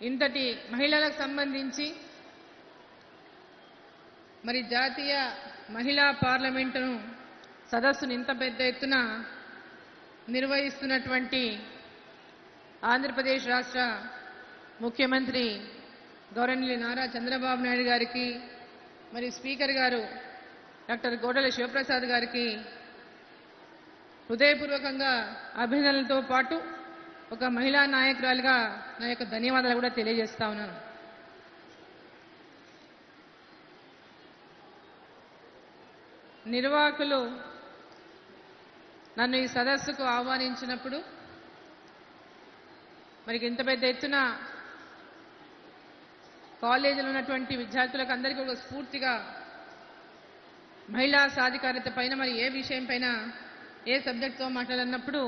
ఇంతటి మహిళలకు సంబంధించి మరి జాతీయ మహిళా పార్లమెంటును సదస్సును ఇంత పెద్ద ఎత్తున నిర్వహిస్తున్నటువంటి ఆంధ్రప్రదేశ్ రాష్ట్ర ముఖ్యమంత్రి గౌరవనీయులు నారా చంద్రబాబు నాయుడు గారికి మరి స్పీకర్ గారు డాక్టర్ గోడెల శివప్రసాద్ గారికి హృదయపూర్వకంగా అభినందనలతో పాటు ఒక మహిళా నాయకురాలుగా నా యొక్క ధన్యవాదాలు కూడా తెలియజేస్తా ఉన్నాను. నిర్వాహకులు నన్ను ఈ సదస్సుకు ఆహ్వానించినప్పుడు మరి ఇంత పెద్ద ఎత్తున కాలేజీలో ఉన్నటువంటి విద్యార్థులకు అందరికీ ఒక స్ఫూర్తిగా మహిళా సాధికారత పైన మరి ఏ విషయం పైన ఏ సబ్జెక్ట్తో మాట్లాడినప్పుడు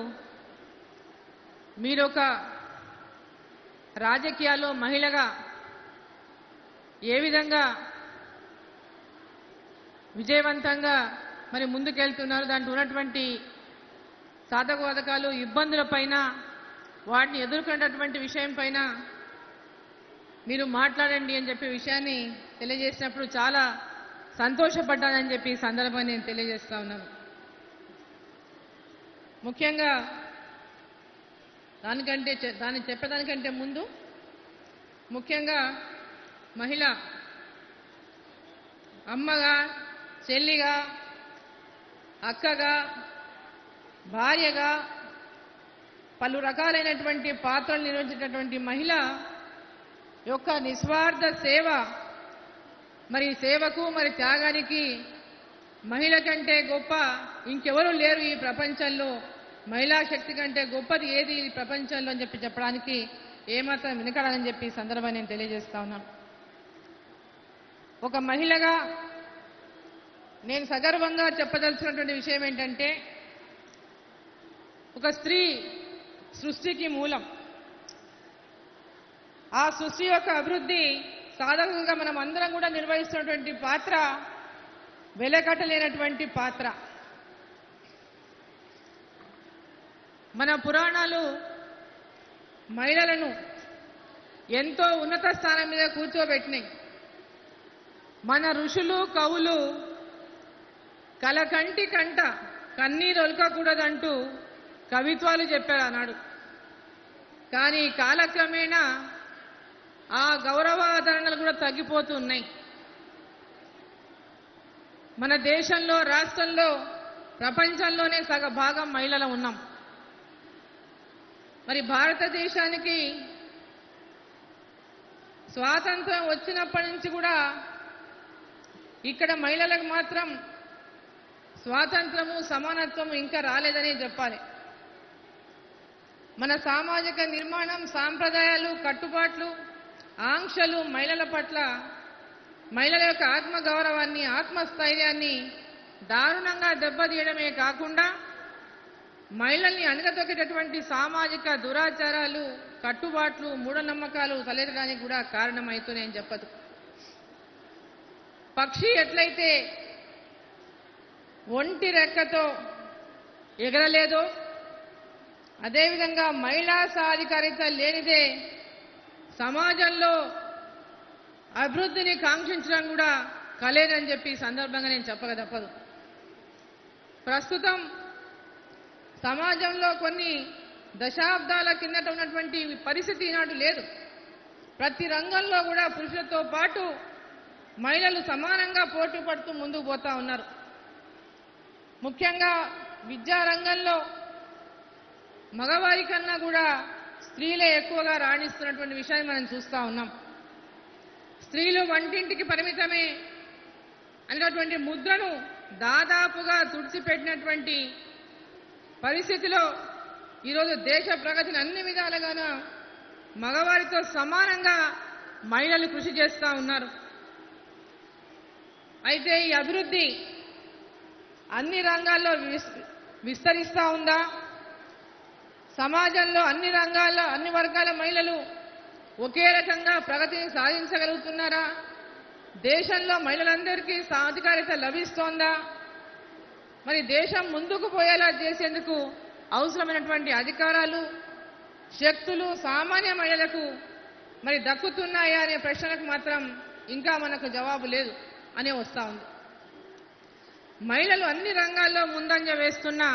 మీరు ఒక రాజకీయాల్లో మహిళగా ఏ విధంగా విజయవంతంగా మరి ముందుకెళ్తున్నారు, దాంట్లో ఉన్నటువంటి సాధకబాధకాలు ఇబ్బందుల పైన వాటిని ఎదుర్కొనేటటువంటి విషయం పైన మీరు మాట్లాడండి అని చెప్పే విషయాన్ని తెలియజేసినప్పుడు చాలా సంతోషపడ్డానని చెప్పి ఈ సందర్భాన్ని నేను తెలియజేస్తా ఉన్నాను. ముఖ్యంగా దాన్ని చెప్పేదానికంటే ముందు ముఖ్యంగా మహిళ అమ్మగా, చెల్లిగా, అక్కగా, భార్యగా పలు రకాలైనటువంటి పాత్రలు నిర్వహించేటటువంటి మహిళ యొక్క నిస్వార్థ సేవ, మరి సేవకు మరి త్యాగానికి మహిళ కంటే గొప్ప ఇంకెవరూ లేరు ఈ ప్రపంచంలో, మహిళా శక్తి కంటే గొప్పది ఏది ఈ ప్రపంచంలో అని చెప్పి చెప్పడానికి ఏమాత్రం వెనుకడని చెప్పి ఈ సందర్భాన్ని నేను తెలియజేస్తా ఉన్నాను. ఒక మహిళగా నేను సగర్వంగా చెప్పదలుచుకున్నటువంటి విషయం ఏంటంటే, ఒక స్త్రీ సృష్టికి మూలం. ఆ సృష్టి యొక్క అభివృద్ధి సాధకంగా మనం అందరం కూడా నిర్వహిస్తున్నటువంటి పాత్ర వెలకట్టలేనటువంటి పాత్ర. మన పురాణాలు మహిళలను ఎంతో ఉన్నత స్థానం మీద కూర్చోబెట్టినాయి. మన ఋషులు కవులు కలకంటి కంట కన్నీరు ఒలకకూడదంటూ కవిత్వాలు చెప్పారు ఆనాడు. కానీ కాలక్రమేణా ఆ గౌరవాదరణలు కూడా తగ్గిపోతూ ఉన్నాయి. మన దేశంలో, రాష్ట్రంలో, ప్రపంచంలోనే సగ భాగం మహిళలు ఉన్నాం. మరి భారతదేశానికి స్వాతంత్రం వచ్చినప్పటి నుంచి కూడా ఇక్కడ మహిళలకు మాత్రం స్వాతంత్రము, సమానత్వము ఇంకా రాలేదని చెప్పాలి. మన సామాజిక నిర్మాణం, సాంప్రదాయాలు, కట్టుబాట్లు, ఆంక్షలు మహిళల పట్ల, మహిళల యొక్క ఆత్మగౌరవాన్ని, ఆత్మస్థైర్యాన్ని దారుణంగా దెబ్బతీయడమే కాకుండా మహిళల్ని అణగదొక్కేటటువంటి సామాజిక దురాచారాలు, కట్టుబాట్లు, మూఢనమ్మకాలు తలెత్తడానికి కూడా కారణమవుతున్నాయని చెప్పదు. పక్షి ఎట్లయితే ఒంటి రెక్కతో ఎగరలేదో అదేవిధంగా మహిళా సాధికారిత లేనిదే సమాజంలో అభివృద్ధిని కాంక్షించడం కూడా కలేదని చెప్పి ఈ సందర్భంగా నేను చెప్పక తప్పదు. ప్రస్తుతం సమాజంలో కొన్ని దశాబ్దాల కిందట ఉన్నటువంటి పరిస్థితి ఈనాడు లేదు. ప్రతి రంగంలో కూడా పురుషులతో పాటు మహిళలు సమానంగా పోటీ పడుతూ ముందుకు పోతా ఉన్నారు. ముఖ్యంగా విద్యారంగంలో మగవారి కన్నా కూడా స్త్రీలే ఎక్కువగా రాణిస్తున్నటువంటి విషయాన్ని మనం చూస్తూ ఉన్నాం. స్త్రీలు వంటింటికి పరిమితమే అనేటటువంటి ముద్రను దాదాపుగా తుడిచిపెట్టినటువంటి పరిస్థితిలో ఈరోజు దేశ ప్రగతిని అన్ని విధాలుగాను మగవారితో సమానంగా మహిళలు కృషి చేస్తూ ఉన్నారు. అయితే ఈ అభివృద్ధి అన్ని రంగాల్లో విస్తరిస్తూ ఉందా? సమాజంలో అన్ని రంగాల్లో అన్ని వర్గాల మహిళలు ఒకే రకంగా ప్రగతిని సాధించగలుగుతున్నారా? దేశంలో మహిళలందరికీ సాధికారిత లభిస్తోందా? మరి దేశం ముందుకు పోయేలా చేసేందుకు అవసరమైనటువంటి అధికారాలు, శక్తులు సామాన్య మహిళలకు మరి దక్కుతున్నాయా అనే ప్రశ్నలకు మాత్రం ఇంకా మనకు జవాబు లేదు అనే వస్తూ ఉంది. మహిళలు అన్ని రంగాల్లో ముందంజ వేస్తున్నా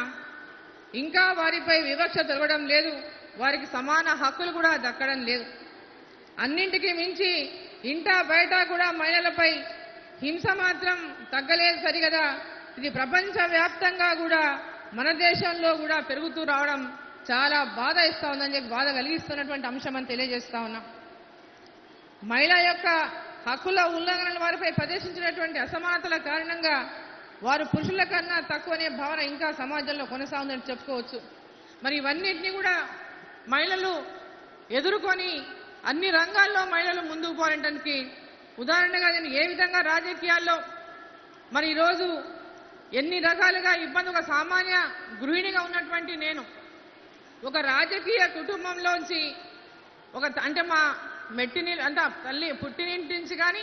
ఇంకా వారిపై వివక్ష జరగడం లేదు, వారికి సమాన హక్కులు కూడా దక్కడం లేదు. అన్నింటికీ మించి ఇంటా బయట కూడా మహిళలపై హింస మాత్రం తగ్గలేదు సరిగదా, ఇది ప్రపంచవ్యాప్తంగా కూడా మన దేశంలో కూడా పెరుగుతూ రావడం చాలా బాధ ఇస్తా ఉందని చెప్పి బాధ కలిగిస్తున్నటువంటి అంశం అని తెలియజేస్తా ఉన్నాం. మహిళ యొక్క హక్కుల ఉల్లంఘనల వారిపై ప్రదర్శించినటువంటి అసమానతల కారణంగా వారు పురుషుల కన్నా తక్కువనే భావన ఇంకా సమాజంలో కొనసాగుందని చెప్పుకోవచ్చు. మరి ఇవన్నింటినీ కూడా మహిళలు ఎదుర్కొని అన్ని రంగాల్లో మహిళలు ముందుకు పోవడానికి ఉదాహరణగా నేను ఏ విధంగా రాజకీయాల్లో మరి ఈరోజు ఎన్ని రకాలుగా ఇబ్బంది, ఒక సామాన్య గృహిణిగా ఉన్నటువంటి నేను ఒక రాజకీయ కుటుంబంలోంచి అంటే మా మెట్టిని అంతా తల్లి పుట్టినింటి నుంచి కానీ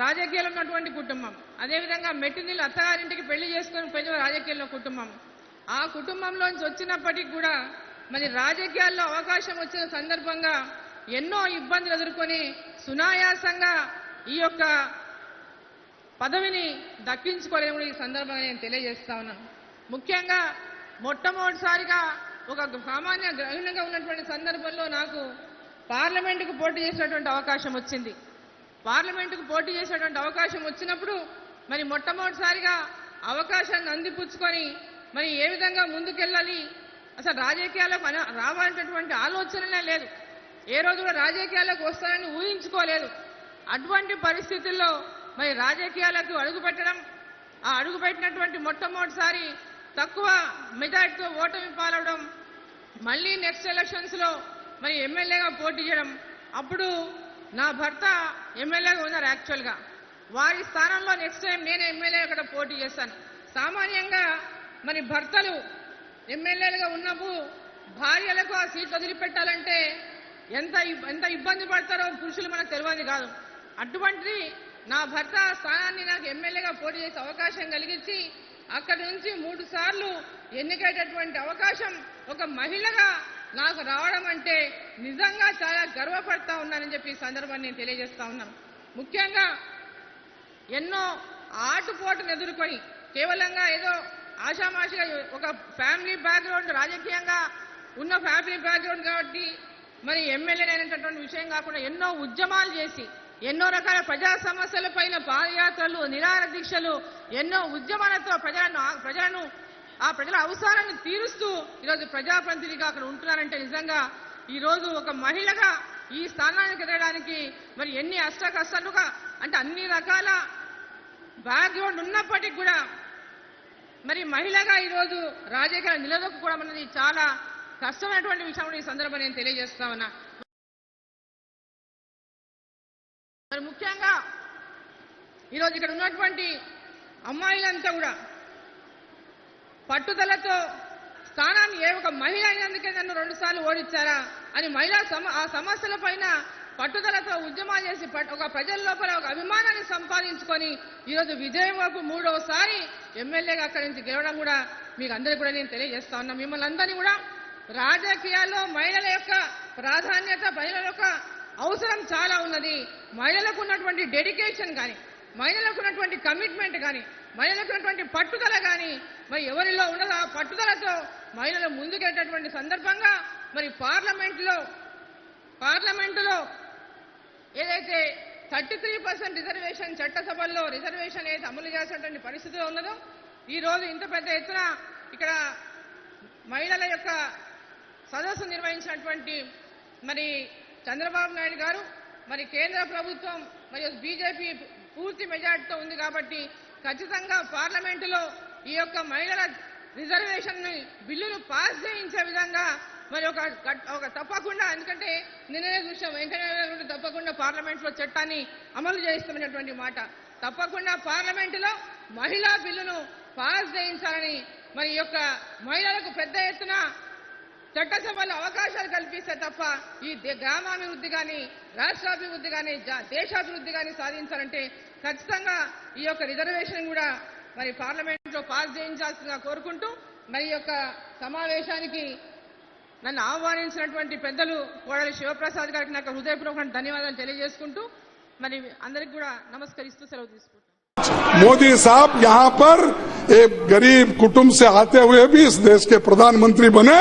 రాజకీయాల్లో ఉన్నటువంటి కుటుంబం, అదేవిధంగా మెట్టినీళ్ళు అత్తగారింటికి పెళ్లి చేసుకుని పెళ్లి రాజకీయాల్లో కుటుంబం, ఆ కుటుంబంలోంచి వచ్చినప్పటికీ కూడా మరి రాజకీయాల్లో అవకాశం వచ్చిన సందర్భంగా ఎన్నో ఇబ్బందులు ఎదుర్కొని సునాయాసంగా ఈ యొక్క పదవిని దక్కించుకోలేము ఈ సందర్భంగా నేను తెలియజేస్తా ఉన్నాను. ముఖ్యంగా మొట్టమొదటిసారిగా ఒక సామాన్య గృహిణిగా ఉన్నటువంటి సందర్భంలో నాకు పార్లమెంటుకు పోటీ చేసేటువంటి అవకాశం వచ్చింది. పార్లమెంటుకు పోటీ చేసేటువంటి అవకాశం వచ్చినప్పుడు మరి మొట్టమొదటిసారిగా అవకాశాన్ని అందిపుచ్చుకొని మరి ఏ విధంగా ముందుకెళ్ళాలి, అసలు రాజకీయాలకు రావాలనేటటువంటి ఆలోచనలే లేదు, ఏ రోజు కూడా రాజకీయాలకు వస్తానని ఊహించుకోలేదు. అటువంటి పరిస్థితుల్లో మరి రాజకీయాలకు అడుగుపెట్టడం, ఆ అడుగుపెట్టినటువంటి మొట్టమొదటిసారి తక్కువ మెజార్టీతో ఓటమి పాలవడం, మళ్ళీ నెక్స్ట్ ఎలక్షన్స్లో మరి ఎమ్మెల్యేగా పోటీ చేయడం. అప్పుడు నా భర్త ఎమ్మెల్యేగా ఉన్నారు. యాక్చువల్గా వారి స్థానంలో నెక్స్ట్ టైం నేను ఎమ్మెల్యే అక్కడ పోటీ చేశాను. సామాన్యంగా మరి భర్తలు ఎమ్మెల్యేలుగా ఉన్నప్పుడు భార్యలకు ఆ సీట్ వదిలిపెట్టాలంటే ఎంత ఇబ్బంది పడతారో పురుషులు మనకు తెలియదు కాదు. అటువంటిది నా భర్త స్థానాన్ని నాకు ఎమ్మెల్యేగా పోటీ చేసే అవకాశం కలిగించి అక్కడి నుంచి 3 సార్లు ఎన్నికయ్యేటటువంటి అవకాశం ఒక మహిళగా నాకు రావడం అంటే నిజంగా చాలా గర్వపడతా ఉన్నానని చెప్పి ఈ సందర్భాన్ని నేను తెలియజేస్తా ఉన్నాను. ముఖ్యంగా ఎన్నో ఆటుపోటును ఎదుర్కొని కేవలంగా ఏదో ఆషామాషిగా ఒక ఫ్యామిలీ బ్యాక్గ్రౌండ్, రాజకీయంగా ఉన్న ఫ్యామిలీ బ్యాక్గ్రౌండ్ కాబట్టి మరి ఎమ్మెల్యే అయినటువంటి విషయం కాకుండా ఎన్నో ఉద్యమాలు చేసి ఎన్నో రకాల ప్రజా సమస్యలపైన పాదయాత్రలు, నిరాహార దీక్షలు, ఎన్నో ఉద్యమాలతో ప్రజలను ఆ ప్రజల అవసరాలను తీరుస్తూ ఈరోజు ప్రజాప్రతినిధిగా అక్కడ ఉంటున్నారంటే నిజంగా ఈరోజు ఒక మహిళగా ఈ స్థానానికి ఎదగడానికి మరి ఎన్ని కష్టాలుగా అంటే అన్ని రకాల బ్యాక్గ్రౌండ్ ఉన్నప్పటికీ కూడా మరి మహిళగా ఈరోజు రాజకీయాలు నిలదొక్కుకోవడం అనేది చాలా కష్టమైనటువంటి విషయం ఈ సందర్భంగా నేను తెలియజేస్తా ఉన్నా. మరి ముఖ్యంగా ఈరోజు ఇక్కడ ఉన్నటువంటి అమ్మాయిలంతా కూడా పట్టుదలతో స్థానాన్ని ఏ ఒక మహిళ అయినందుకే నన్ను 2 సార్లు ఓడించారా అని ఆ సమస్యల పైన పట్టుదలతో ఉద్యమాలు చేసి ఒక ప్రజల లోపల ఒక అభిమానాన్ని సంపాదించుకొని ఈరోజు విజయం వైపు 3వసారి ఎమ్మెల్యేగా అక్కడి నుంచి గెలవడం కూడా మీకు అందరికీ కూడా నేను తెలియజేస్తా ఉన్నా. మిమ్మల్ని అందరినీ కూడా రాజకీయాల్లో మహిళల యొక్క ప్రాధాన్యత, మహిళల యొక్క అవసరం చాలా ఉన్నది. మహిళలకు ఉన్నటువంటి డెడికేషన్ కానీ, మహిళలకు ఉన్నటువంటి కమిట్మెంట్ కానీ, మహిళలకు ఉన్నటువంటి పట్టుదల కానీ మరి ఎవరిలో ఉండదు. ఆ పట్టుదలతో మహిళలు ముందుకెళ్ళేటటువంటి సందర్భంగా మరి పార్లమెంటులో ఏదైతే 33% రిజర్వేషన్ చట్టసభల్లో రిజర్వేషన్ ఏదైతే అమలు చేసేటువంటి పరిస్థితిలో ఉన్నదో ఈ రోజు ఇంత పెద్ద ఎత్తున ఇక్కడ మహిళల యొక్క సదస్సు నిర్వహించినటువంటి మరి చంద్రబాబు నాయుడు గారు, మరి కేంద్ర ప్రభుత్వం మరియు బీజేపీ పూర్తి మెజార్టీతో ఉంది కాబట్టి ఖచ్చితంగా పార్లమెంటులో ఈ యొక్క మహిళల రిజర్వేషన్ బిల్లును పాస్ చేయించే విధంగా మరి ఒక తప్పకుండా, ఎందుకంటే నిన్ననే చూసాం వెంకయ్య తప్పకుండా పార్లమెంట్లో చట్టాన్ని అమలు చేయిస్తున్నటువంటి మాట, తప్పకుండా పార్లమెంటులో మహిళా బిల్లును పాస్ చేయించాలని మరి యొక్క మహిళలకు పెద్ద ఎత్తున చట్టసభలో అవకాశాలు కల్పిస్తే తప్ప ఈ గ్రామాభివృద్ధి కానీ, రాష్ట్రాభివృద్ధి కానీ, దేశాభివృద్ధి కానీ సాధించాలంటే ఖచ్చితంగా ఈ యొక్క రిజర్వేషన్ కూడా మరి పార్లమెంట్లో పాస్ చేయించాల్సిందిగా కోరుకుంటూ మరి యొక్క సమావేశానికి నన్ను ఆహ్వానించినటువంటి పెద్దలు కోడలి శివప్రసాద్ గారికి నాకు హృదయపూర్వక ధన్యవాదాలు తెలియజేసుకుంటూ మరి అందరికి కూడా నమస్కరిస్తూ సెలవు తీసుకుంటాను. मोदी साहब यहाँ पर एक गरीब कुटुंब से आते हुए भी इस देश के प्रधानमंत्री बने,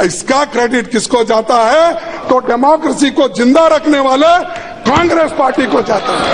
इसका क्रेडिट किसको जाता है? तो डेमोक्रेसी को जिंदा रखने वाले कांग्रेस पार्टी को जाता है.